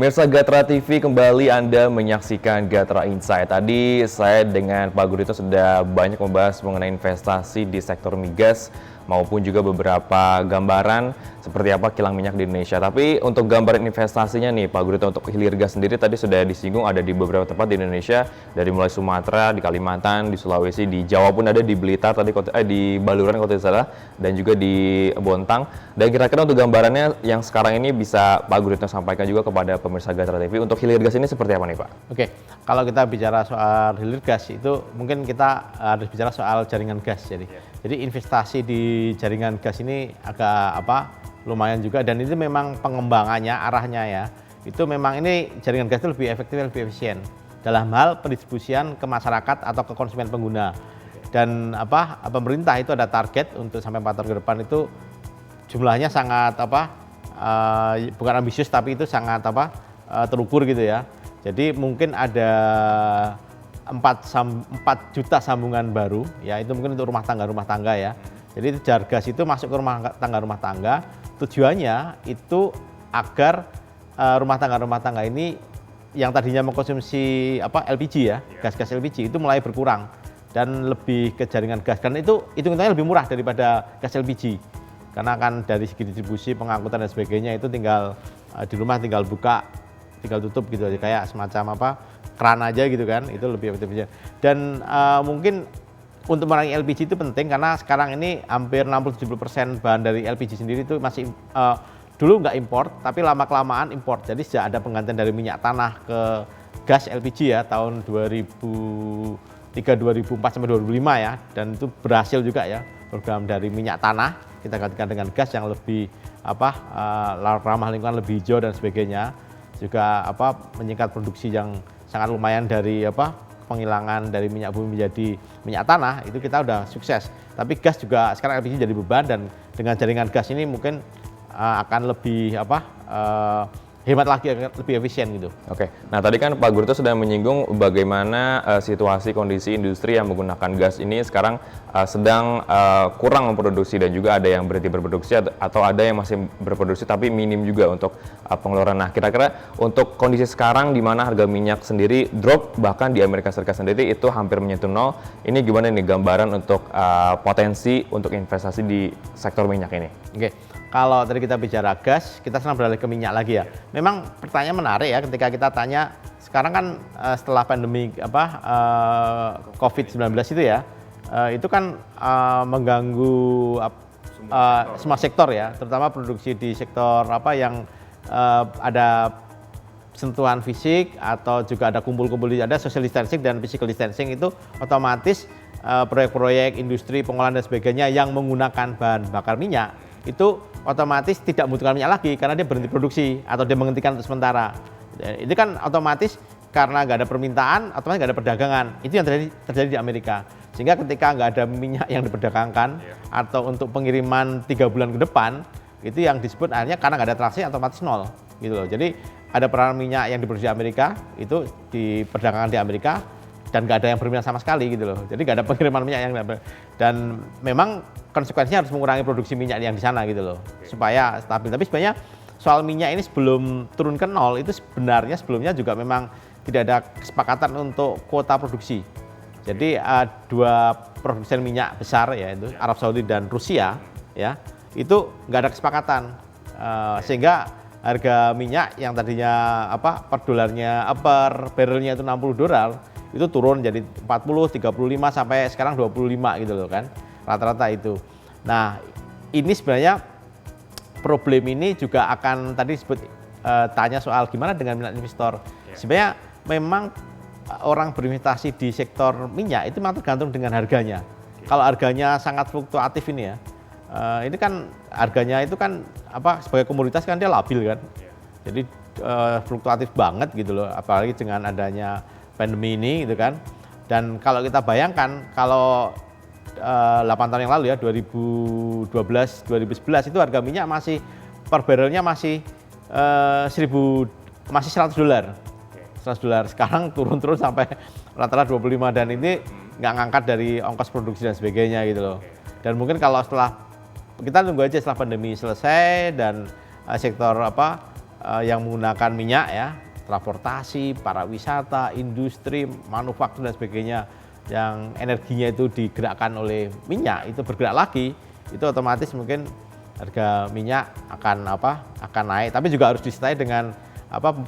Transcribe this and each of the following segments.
Pemirsa Gatra TV, kembali Anda menyaksikan Gatra Insight. Tadi saya dengan Pak Gurito sudah banyak membahas mengenai investasi di sektor migas maupun juga beberapa gambaran seperti apa kilang minyak di Indonesia. Tapi untuk gambaran investasinya nih Pak Gurito, untuk hilir gas sendiri tadi sudah disinggung ada di beberapa tempat di Indonesia, dari mulai Sumatera, di Kalimantan, di Sulawesi, di Jawa pun ada, di Blitar tadi, di Baluran kalau tidak salah, dan juga di Bontang. Dan kira-kira untuk gambarannya yang sekarang ini bisa Pak Gurito sampaikan juga kepada pemirsa Gatra TV, untuk hilir gas ini seperti apa nih Pak? Oke, kalau kita bicara soal hilir gas itu mungkin kita harus bicara soal jaringan gas. Jadi investasi di jaringan gas ini agak lumayan juga, dan itu memang pengembangannya arahnya ya. Itu memang ini jaringan gas itu lebih efektif, lebih efisien dalam hal pendistribusian ke masyarakat atau ke konsumen pengguna. Dan pemerintah itu ada target untuk sampai 4 tahun ke depan itu jumlahnya sangat bukan ambisius tapi itu sangat terukur gitu ya. Jadi mungkin ada 4 juta sambungan baru ya, itu mungkin untuk rumah tangga ya. Jadi jar gas itu masuk ke rumah tangga. Tujuannya itu agar rumah tangga ini yang tadinya mengkonsumsi LPG ya, gas-gas LPG itu mulai berkurang dan lebih ke jaringan gas. Karena itu hitung-hitungannya lebih murah daripada gas LPG. Karena kan dari segi distribusi, pengangkutan dan sebagainya itu tinggal di rumah tinggal buka, tinggal tutup gitu aja, kayak semacam keran aja gitu kan, itu lebih efektif. Dan mungkin untuk mengurangi LPG itu penting karena sekarang ini hampir 60-70% bahan dari LPG sendiri itu masih dulu nggak import, tapi lama-kelamaan import. Jadi sejak ada penggantian dari minyak tanah ke gas LPG ya tahun 2003, 2004 sampai 2005 ya, dan itu berhasil juga ya program dari minyak tanah kita gantikan dengan gas yang lebih ramah lingkungan, lebih hijau dan sebagainya. Juga meningkat produksi yang sangat lumayan dari penghilangan dari minyak bumi menjadi minyak tanah, itu kita udah sukses. Tapi gas juga sekarang LPG jadi beban, dan dengan jaringan gas ini mungkin akan lebih hemat lagi, lebih efisien gitu. Oke, nah tadi kan Pak Gurito sudah menyinggung bagaimana situasi kondisi industri yang menggunakan gas ini sekarang sedang kurang memproduksi, dan juga ada yang berhenti berproduksi atau ada yang masih berproduksi tapi minim juga untuk pengeluaran. Nah, kira-kira untuk kondisi sekarang di mana harga minyak sendiri drop, bahkan di Amerika Serikat sendiri itu hampir menyentuh nol. Ini gimana nih gambaran untuk potensi untuk investasi di sektor minyak ini? Oke. Kalau tadi kita bicara gas, kita sekarang beralih ke minyak lagi ya. Memang pertanyaan menarik ya ketika kita tanya sekarang kan setelah pandemi COVID-19 itu ya, itu kan mengganggu semua sektor ya, terutama produksi di sektor yang ada sentuhan fisik atau juga ada kumpul-kumpul, ada social distancing dan physical distancing, itu otomatis proyek-proyek industri pengolahan dan sebagainya yang menggunakan bahan bakar minyak itu otomatis tidak membutuhkan minyak lagi karena dia berhenti produksi atau dia menghentikan untuk sementara. Itu kan otomatis karena nggak ada permintaan, otomatis nggak ada perdagangan. Itu yang terjadi di Amerika. Sehingga ketika nggak ada minyak yang diperdagangkan atau untuk pengiriman 3 bulan ke depan, itu yang disebut akhirnya karena nggak ada transaksi otomatis nol gitu loh. Jadi ada peranan minyak yang diproduksi di Amerika, itu diperdagangkan di Amerika, dan nggak ada yang berminat sama sekali gitu loh. Jadi nggak ada pengiriman minyak yang, dan memang konsekuensinya harus mengurangi produksi minyak yang di sana gitu loh, supaya stabil. Tapi sebenarnya soal minyak ini sebelum turun ke nol itu sebenarnya sebelumnya juga memang tidak ada kesepakatan untuk kuota produksi. Jadi 2 produsen minyak besar yaitu Arab Saudi dan Rusia ya, itu nggak ada kesepakatan, sehingga harga minyak yang tadinya per dolarnya per barrelnya itu $60 itu turun jadi 40, 35 sampai sekarang 25 gitu loh kan, rata-rata itu. Nah, ini sebenarnya problem ini juga akan tadi disebut tanya soal gimana dengan minat investor. Sebenarnya memang orang berinvestasi di sektor minyak itu memang tergantung dengan harganya. Kalau harganya sangat fluktuatif ini ya, ini kan harganya itu kan sebagai komoditas kan dia labil kan. Jadi fluktuatif banget gitu loh, apalagi dengan adanya pandemi ini gitu kan. Dan kalau kita bayangkan kalau 8 tahun yang lalu ya, 2012, 2011 itu harga minyak masih per barrelnya masih $100. Sekarang turun sampai rata-rata 25, dan ini nggak ngangkat dari ongkos produksi dan sebagainya gitu loh. Dan mungkin kalau setelah kita tunggu aja setelah pandemi selesai dan sektor yang menggunakan minyak ya, transportasi, para wisata, industri, manufaktur dan sebagainya yang energinya itu digerakkan oleh minyak itu bergerak lagi, itu otomatis mungkin harga minyak akan naik, tapi juga harus disertai dengan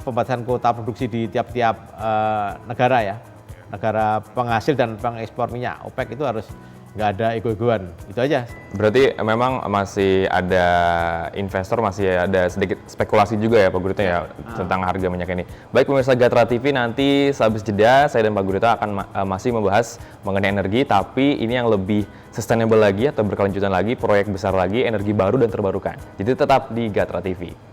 pembatasan kuota produksi di tiap-tiap negara ya, negara penghasil dan pengekspor minyak. OPEC itu harus nggak ada ego-egoan, itu aja. Berarti memang masih ada investor, masih ada sedikit spekulasi juga ya Pak Gurito ya tentang harga minyak ini. Baik pemirsa Gatra TV, nanti sehabis jeda saya dan Pak Gurito akan masih membahas mengenai energi, tapi ini yang lebih sustainable lagi atau berkelanjutan lagi, proyek besar lagi, energi baru dan terbarukan. Jadi tetap di Gatra TV.